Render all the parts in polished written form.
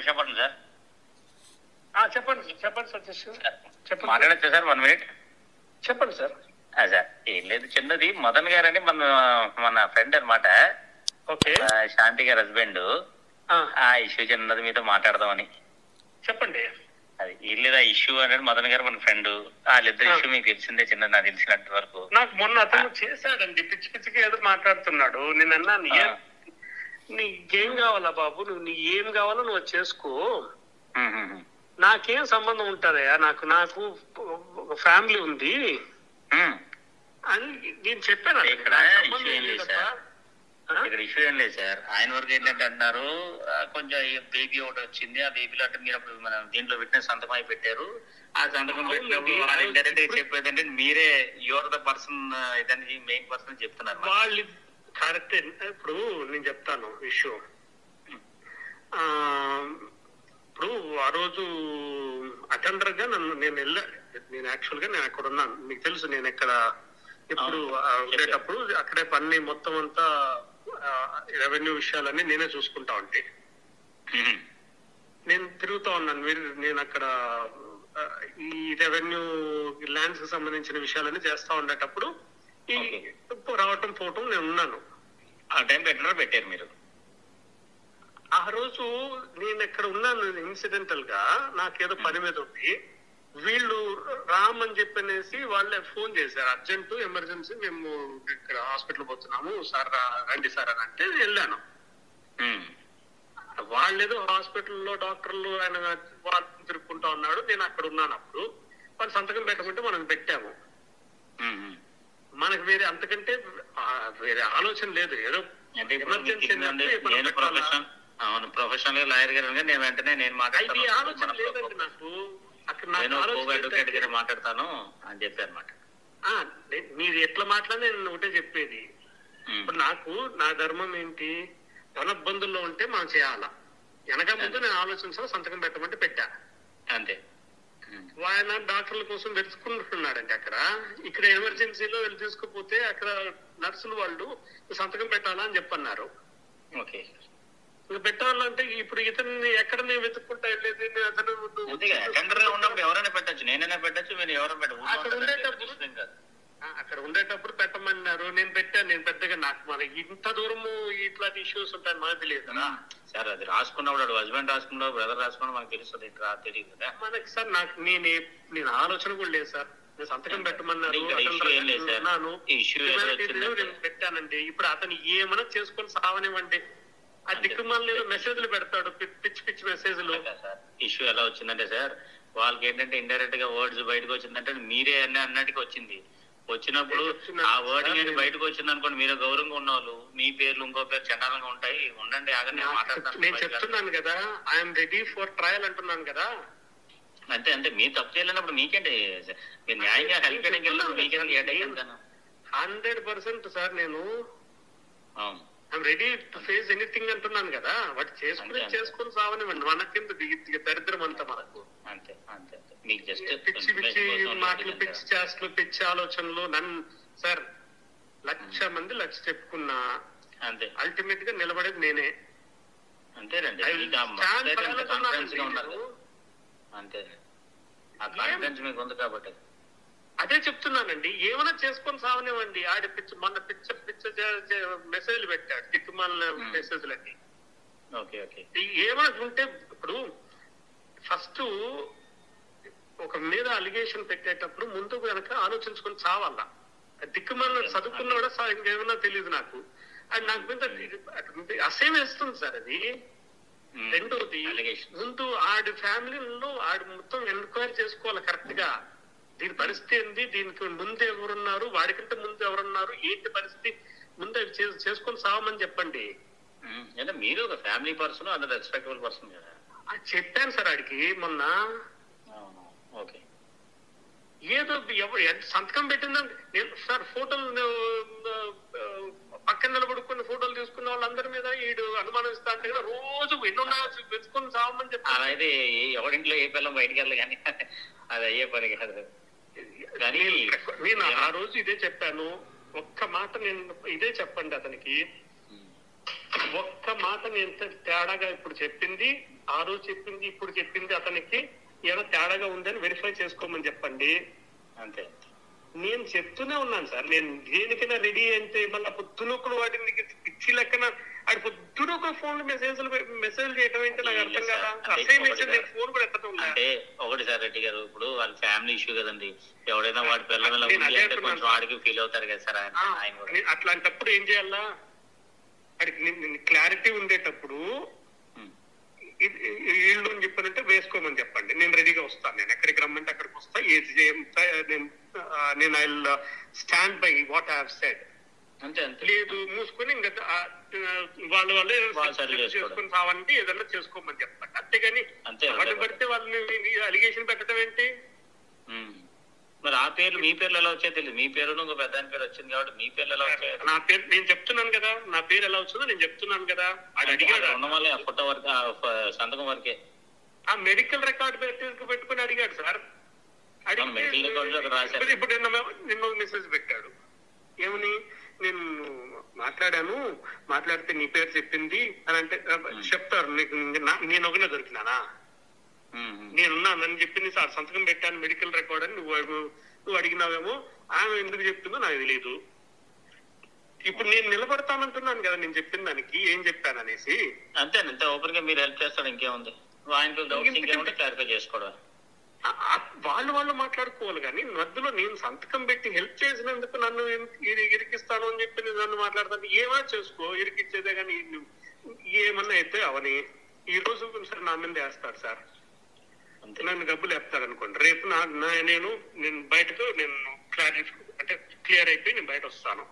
చెప్పండి సార్. చెప్పండి సతీష్ చెప్పండి. మాట్లాడచ్చు సార్ 1 minute? చెప్పండి సార్. సార్ ఏం లేదు, చిన్నది మదన్ గారు అని మన ఫ్రెండ్ అనమాట. ఓకే. శాంతి గారి హస్బెండ్. ఆ ఇష్యూ చిన్నది మీతో మాట్లాడదామని. చెప్పండి. అది ఏం లేదు, ఆ ఇష్యూ అనేది మదన్ గారు మన ఫ్రెండ్. వాళ్ళిద్దరు ఇష్యూ మీకు తెలిసిందే, చిన్నది నాకు తెలిసినంత వరకు. నాకు మొన్న అతను చేశాడండి, పిచ్చి పిచ్చిగా ఏదో మాట్లాడుతున్నాడు. నేను అన్నాను, నీకేం కావాలా బాబు, నువ్వు నీ ఏం కావాలో నువ్వు చేసుకో, నాకేం సంబంధం ఉంటుందయా, నాకు ఒక ఫ్యామిలీ ఉంది అని నేను చెప్పాను. ఇక్కడ ఇష్యూ ఏం లేదు సార్. ఆయన వరకు ఏంటంటే అంటున్నారు, కొంచెం బేబీ ఒకటి వచ్చింది, ఆ బేబీలో అంటే మీరు అప్పుడు మనం దీంట్లో విట్నెస్ సంతకం అయి పెట్టారు. ఆ సంతకం పెట్టినప్పుడు వాళ్ళు ఇండైరెక్ట్ గా చెప్పేదంటే మీరే యువర్ ద పర్సన్, ఇదని మెయిన్ పర్సన్ చెప్తున్నారు వాళ్ళు. కరెక్టే. ఇప్పుడు నేను చెప్తాను ఇష్యూ. ఇప్పుడు ఆ రోజు అటెండర్ గా నేను యాక్చువల్ గా నేను అక్కడ ఉన్నాను, మీకు తెలుసు. నేను ఎక్కడ ఎప్పుడు ఉండేటప్పుడు అక్కడే పని మొత్తం అంతా రెవెన్యూ విషయాలన్నీ నేనే చూసుకుంటా ఉంటే నేను తిరుగుతా ఉన్నాను. నేను అక్కడ ఈ రెవెన్యూ ల్యాండ్స్ కి సంబంధించిన విషయాలన్నీ చేస్తా ఉండేటప్పుడు ఈ రావటం పోవటం నేను ఉన్నాను. ఆ టైం పెట్టారు మీరు. ఆ రోజు నేను ఎక్కడ ఉన్నాను, ఇన్సిడెంటల్ గా నాకేదో పని మీద ఉంది. వీళ్ళు రామ్ అని చెప్పనేసి వాళ్ళే ఫోన్ చేశారు, అర్జెంట్ ఎమర్జెన్సీ, మేము ఇక్కడ హాస్పిటల్ పోతున్నాము సార్, రండి సార్ అని అంటే వెళ్ళాను. వాళ్ళేదో హాస్పిటల్లో డాక్టర్లు ఆయన వాళ్ళు తిరుక్కుంటా ఉన్నాడు, నేను అక్కడ ఉన్నాను. అప్పుడు వాళ్ళు సంతకం పెట్టమంటే మనం పెట్టాము. మనకు వేరే అంతకంటే వేరే ఆలోచన లేదు. ఏదో ఎమర్జెన్సీ ప్రొఫెషనల్ లాయర్ గారు నేను వెంటనే నేను ఆలోచన లేదండి నాకు. మాట్లాడతాను అని చెప్పి అనమాట. మీరు ఎట్లా మాట్లాడినా నేను ఒకటే చెప్పేది. ఇప్పుడు నాకు నా ధర్మం ఏంటి, ధనబ్బందుల్లో ఉంటే మనం చేయాలా, వెనక ముందు నేను ఆలోచించాలి, సంతకం పెట్టమంటే పెట్టా అంతే. ఆయన డాక్టర్ల కోసం వెతుకుంటున్నాడంటే అక్కడ, ఇక్కడ ఎమర్జెన్సీలో వెళ్ళి తీసుకుపోతే అక్కడ నర్సులు వాళ్ళు సంతకం పెట్టాలా అని చెప్పన్నారు. ఓకే. ఇంకా పెట్టాలంటే ఇప్పుడు ఇతన్ని ఎక్కడ నేను వెతుక్కుంటా వెళ్ళేది, ఎవరైనా పెట్టచ్చు, నేనైనా పెట్టచ్చు, మీరు ఎవరైనా పెట్టచ్చు. అక్కడ ఉండేటప్పుడు పెట్టమన్నారు, నేను పెట్టాను. నేను పెద్దగా నాకు మనకి ఇంత దూరము ఇట్లాంటి ఇష్యూస్ ఉంటాయని మనకు తెలియదు కదా సార్. అది రాసుకున్నప్పుడు హస్బెండ్ రాసుకున్నాడు, బ్రదర్ రాసుకున్నాడు, మనకు తెలుస్తుంది, తెలియదు కదా మనకి సార్. నాకు నేను ఆలోచన కూడా లేదు సార్. నేను సంతకం పెట్టమన్నారు, నేను పెట్టానండి. ఇప్పుడు అతను ఏమైనా చేసుకొని సావనివ్వండి, ఆ దిక్కుమాల లేదు మెసేజ్లు పెడతాడు, పిచ్చి పిచ్చి మెసేజ్లు. ఇష్యూ ఎలా వచ్చిందంటే సార్, వాళ్ళకి ఏంటంటే ఇండైరెక్ట్ గా వర్డ్స్ బయటకు వచ్చిందంటే మీరే అన్నట్టుగా వచ్చింది. వచ్చినప్పుడు ఆ వర్డింగ్ అనేది బయటకు వచ్చింది అనుకోండి, మీరు గౌరవంగా ఉన్నవాళ్ళు మీ పేర్లు ఇంకో పేరు చండాలంగా ఉంటాయి. ఉండండి, ఆగండి, నేను మాట్లాడతాను. నేను చెప్తున్నాను కదా, ఐఎమ్ రెడీ ఫర్ ట్రయల్ అంటున్నాను కదా. అంతే మీరు తప్పు చేయలేనప్పుడు మీకేంటి, మీరు న్యాయంగా హెల్ప్ చేయడానికి వెళ్ళినప్పుడు మీకేంటి 100% సార్. నేను I'm ready to face anything అంటున్నాను కదా. వాటి చేసుకుని సావనివ్వండి, మనకింత దరిద్రం అంతా మనకు. అంతే పిచ్చి పిచ్చి మాటలు, పిచ్చి చేష్టలు, పిచ్చి ఆలోచనలు. నన్ను సార్ 1,00,000 మంది 1,00,000 చెప్పుకున్నా, అంతే అల్టిమేట్ గా నిలబడేది నేనే. అంతేనండి. అంతే, ఆ కాన్ఫిడెన్స్ మీకు ఉంది కాబట్టి అదే చెప్తున్నానండి. ఏమైనా చేసుకొని సావనివ్వండి. ఆడి మొన్న పిచ్చ మెసేజ్లు పెట్టాడు, దిక్కుమాల మెసేజ్లన్నీ. ఏమైనా ఉంటే ఇప్పుడు ఫస్ట్ ఒక మీద అలిగేషన్ పెట్టేటప్పుడు ముందు కనుక ఆలోచించుకొని చావాలా. దిక్కుమాల చదువుకున్నాడా ఇంకేమన్నా తెలియదు నాకు. అది నాకు మీద అసేమ్ వేస్తుంది సార్ అది. రెండోది, ముందు ఆడి ఫ్యామిలీలో ఆడి మొత్తం ఎంక్వైరీ చేసుకోవాలి కరెక్ట్ గా. దీని పరిస్థితి ఏంది, దీనికి ముందు ఎవరున్నారు, వాడికంటే ముందు ఎవరున్నారు, ఏంటి పరిస్థితి, ముందు చేసుకొని సావమని చెప్పండి. మీరు ఒక ఫ్యామిలీ పర్సన్, అంత రెస్పెక్టబుల్ పర్సన్ కదా. అది చెప్పాను సార్ ఆడికి మొన్న. ఏదో సంతకం పెట్టిందంటే నేను సార్ ఫోటోలు పక్కన నిలబడుకుని ఫోటోలు తీసుకున్న వాళ్ళందరి మీద ఈడు అనుమానిస్తా అంటే కదా, రోజు ఎన్నున్నాయో వెతుకొని సావమని చెప్పి. అలాగే ఎవరింట్లో ఏ పిల్లలు బయటికి వెళ్ళాలి కానీ అది అయ్యే పని కాదు. నేను ఆ రోజు ఇదే చెప్పాను. ఒక్క మాట నేను ఇదే చెప్పండి అతనికి, ఒక్క మాట నేను తేడాగా ఇప్పుడు చెప్పింది, ఆ రోజు చెప్పింది, ఇప్పుడు చెప్పింది అతనికి ఏమైనా తేడాగా ఉందని వెరిఫై చేసుకోమని చెప్పండి. అంతే. నేను చెప్తూనే ఉన్నాను సార్, నేను దేనికైనా రెడీ అంటే మళ్ళీ పొద్దునొక్కడు వాటిని పిచ్చి లెక్కన అది పొద్దునొక ఫోన్ మెసేజ్ చేయడం ఏంటి నాకు అర్థం కదా. నేను ఫోన్ కూడా ఎత్తడం అంటే ఒకటి సార్ రెడ్డి గారు, ఇప్పుడు వాళ్ళ ఫ్యామిలీ ఇష్యూ కదండి. ఎవడైనా వాడి పిల్లల కొంచెం వాడికి ఫీల్ అవుతారు కదా సార్ ఆయన. అట్లాంటప్పుడు ఏం చేయాలా, క్లారిటీ ఉండేటప్పుడు వీళ్ళు అని చెప్పారంటే వేసుకోమని చెప్పండి, నేను రెడీగా వస్తాను, నేను ఎక్కడికి రమ్మంటే అక్కడికి వస్తా, నేను I stand by what I have said. అంతే. లేదు మూసుకొని ఇంకా వాళ్ళే చేసుకుని రావాలంటే ఏదన్నా చేసుకోమని చెప్పండి, అంతేగాని వాటిని పడితే వాళ్ళని అలిగేషన్ పెట్టడం ఏంటి. మరి ఆ పేర్లు మీ పేర్లు ఎలా వచ్చాయో తెలియదు. మీ పేరు ఇంకో పెద్ద పేరు వచ్చింది కాబట్టి మీ పేర్లు ఎలా వచ్చాయి? నా పేరు నేను చెప్తున్నాను కదా, నా పేరు ఎలా వచ్చిందో నేను చెప్తున్నాను కదా. అడిగాడు ఉన్నవాళ్ళే ఆ ఫోటో వరకు, సంతకం వరకే ఆ మెడికల్ రికార్డ్ పెట్టుకుని అడిగాడు సార్. మెడికల్ రికార్డు రాశారు. ఇప్పుడు నిన్న మెసేజ్ పెట్టాడు ఏమని, నేను మాట్లాడితే నీ పేరు చెప్పింది అని అంటే చెప్తారు. నేను ఒకనే దొరికినానా, నేనున్నానని చెప్పింది సార్, సంతకం పెట్టాను మెడికల్ రికార్డ్ అని నువ్వు అడిగినావేమో, ఆమె ఎందుకు చెప్తుందో నాకు తెలియదు. ఇప్పుడు నేను నిలబడతానంటున్నాను కదా, నేను చెప్పిన దానికి ఏం చెప్పాను అనేసి. అంతే ఓపెన్ గా మీరు హెల్ప్ చేస్తాడు, ఇంకేముంది. క్లారిఫై చేసుకోవడం వాళ్ళు మాట్లాడుకోవాలి కానీ మధ్యలో నేను సంతకం పెట్టి హెల్ప్ చేసినందుకు నన్ను ఇరికిస్తాను అని చెప్పి నన్ను మాట్లాడతాను. ఏమైనా చేసుకో, ఇరికిచ్చేదే కానీ ఏమన్నా అయితే అవని ఈ రోజు సార్ నా మీద వేస్తాడు సార్, నన్ను డబ్బులు వేస్తాడు అనుకోండి. రేపు నేను బయటకు అంటే క్లియర్ అయిపోయి నేను బయట వస్తాను.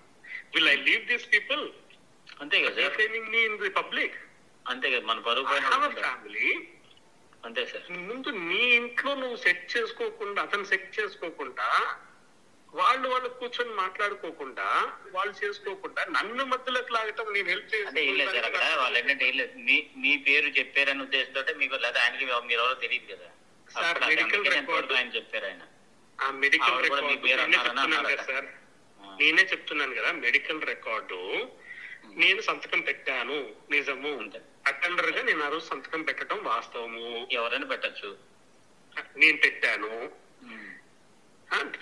Will I leave these people? అంతే కదా, మీ ఇన్ ది పబ్లిక్. అంతే కదా, మన పరువు ఫ్యామిలీ. అంతే సార్. ముందు నీ ఇంట్లో నువ్వు సెట్ చేసుకోకుండా, అతను సెట్ చేసుకోకుండా, వాళ్ళు కూర్చొని మాట్లాడుకోకుండా, వాళ్ళు చేసుకోకుండా నన్ను మధ్యలోకి లాగటం, నేను హెల్ప్ అంటే ఏం లేదు సార్. అక్కడ వాళ్ళు ఏంటంటే ఏం లేదు, మీ పేరు చెప్పారని ఉద్దేశంతో మీకు లేదా ఆయనకి మీరు ఎవరో తెలియదు కదా సార్. మెడికల్ రికార్డు ఆయన చెప్పారు, ఆయన ఆ మెడికల్ రికార్డు సార్ నేనే చెప్తున్నాను కదా, మెడికల్ రికార్డు నేను సంతకం పెట్టాను నిజము, అటెండర్ గా నేను ఆ రోజు సంతకం పెట్టడం వాస్తవము. ఎవరైనా పెట్టచ్చు, నేను పెట్టాను.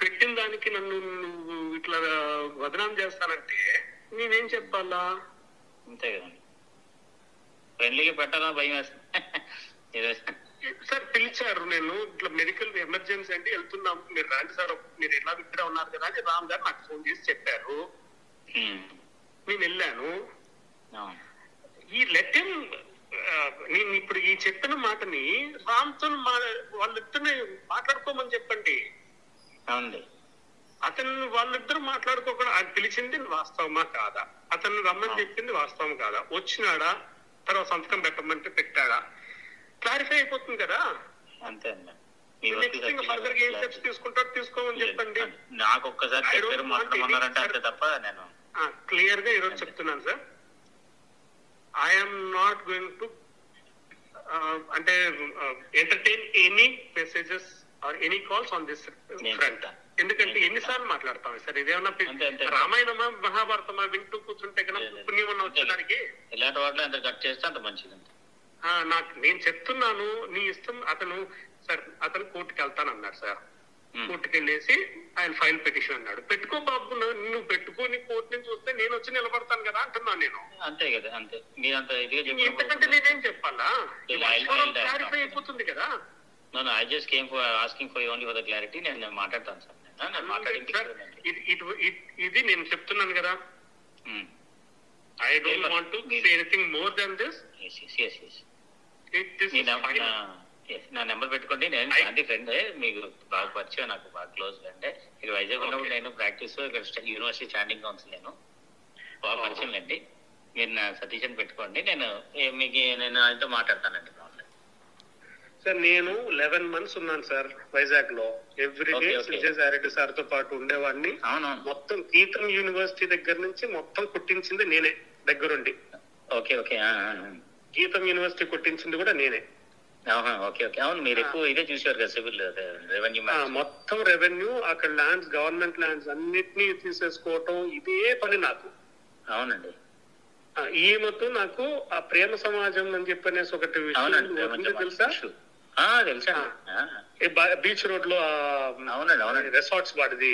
పెట్టిన దానికి నన్ను ఇట్లా వదనాం చేస్తానంటే నేనేం చెప్పాలా? అంతే కదండి, ఫ్రెండ్లీగా పెట్టాలా భయం వేస్తుంది సార్. పిలిచారు, నేను ఇట్లా మెడికల్ ఎమర్జెన్సీ అంటే వెళ్తున్నాము, మీరు రాండి సార్, మీరు ఎలా ఇక్కడే ఉన్నారు కదా అని రామ్ గారు నాకు ఫోన్ చేసి చెప్పారు. నేను వెళ్ళాను. ఈ లెటర్ నేను ఇప్పుడు ఈ చెప్పిన మాటని రామ్తో వాళ్ళిద్దరిని మాట్లాడుకోమని చెప్పండి. వాళ్ళిద్దరు మాట్లాడుకోకుండా ఆయన పిలిచింది వాస్తవమా కాదా, అతను రమ్మని చెప్పింది వాస్తవం కాదా, వచ్చినాడా, తర్వాత సంతకం పెట్టమంటే పెట్టాడా, క్లారిఫై అయిపోతుంది కదా. అంతే. నెక్స్ట్ ఇంకా ఫర్దర్ గా ఏం స్టెప్స్ తీసుకుంటారో తీసుకోమని చెప్పండి. నాకు ఒక్కసారి తప్ప నేను క్లియర్ గా ఈరోజు చెప్తున్నాను sir, I'm not going to అంటే entertain any messages or any calls on this front. ఎందుకంటే ఎన్నిసార్లు మాట్లాడతాం సార్, ఇదేమన్నా రామాయణమా మహాభారతమా వింటూ కూర్చుంటే కన్నా పుణ్యం ఉన్న వచ్చేదానికి ఇలాంటి వాటిలో ఎంత కట్ చేస్తే అంత మంచిది. నేను చెప్తున్నాను, నీ ఇష్టం. అతను కోర్టుకి వెళ్తానన్నాడు సార్, కోర్టుకి వెళ్ళేసి ఆయన ఫైల్ పిటిషన్ అన్నాడు. పెట్టుకో బాబు, నువ్వు పెట్టుకొని కోర్టు నుంచి వస్తే నేను వచ్చి నిలబడతాను కదా అంటున్నాను నేను. అంతే కదా, అంతే. ఎందుకంటే నేనేం చెప్పాలా, క్లారిఫై అయిపోతుంది కదా. I just came for asking for only for the clarity. నేను మాట్లాడతాను సార్, ఇది నేను చెప్తున్నాను కదా. I don't want to say anything more than this. Yes. నా నెంబర్ పెట్టుకోండి. నేను గాంధీ ఫ్రెండ్, మీకు బాగా పరిచయం, నాకు బాగా క్లోజ్ ఫ్రెండ్. ఇక్కడ వైజాగ్ ఉన్నప్పుడు నేను ప్రాక్టీస్ ఇక్కడ యూనివర్సిటీ స్టాండింగ్ కౌన్సిల్, నేను బాగా పరిచయం అండి. మీరు నా సతీష్ పెట్టుకోండి, నేను ఆయనతో మాట్లాడతానండి. సార్ నేను 11 months ఉన్నాను సార్ వైజాగ్ లో. ఎవ్రీడే విజయసాయిరెడ్డి సార్ తో పాటు ఉండేవాడిని. మొత్తం గీతం యూనివర్సిటీ దగ్గర నుంచి మొత్తం కుట్టించింది నేనే దగ్గరుండి. గీతం యూనివర్సిటీ కుట్టించింది కూడా నేనే. అవును, మీరు ఎక్కువ ఇదే చూసారు కదా, సివిల్ రెవెన్యూ, మొత్తం రెవెన్యూ, అక్కడ ల్యాండ్స్, గవర్నమెంట్ ల్యాండ్స్ అన్నిటినీ తీసేసుకోవటం, ఇదే పని నాకు. అవునండి. ఈమెతో నాకు ఆ ప్రేమ సమాజం అని చెప్పనేసి ఒకటి విషయం తెలుసా? తెలుసా? బీచ్ రోడ్ లో అవునండి, అవునండి, రిసార్ట్స్ వాడిది.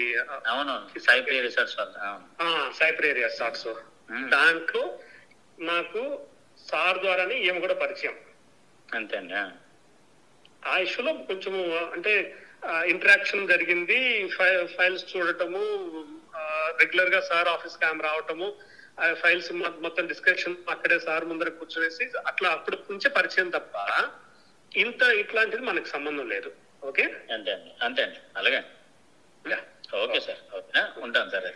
అవునవును, సైప్రే రిసార్ట్స్. సైప్రే రిసార్ట్స్. దాంట్లో నాకు సార్ ద్వారానే ఈమె కూడా పరిచయం. అంతే అండి. ఆ ఇష్యూలో కొంచెము అంటే ఇంటరాక్షన్ జరిగింది. ఫైల్స్ చూడటము, రెగ్యులర్ గా సార్ ఆఫీస్ కి ఆమె రావటము, ఫైల్స్ మొత్తం డిస్కషన్ అక్కడే సార్ ముందర కూర్చొనేసి అట్లా అప్పటి నుంచే పరిచయం తప్ప ఇట్లాంటిది మనకు సంబంధం లేదు. ఓకే, అంతే అండి, అంతే అండి, అలాగే. ఓకే సార్, ఓకే, ఉంటాను సార్.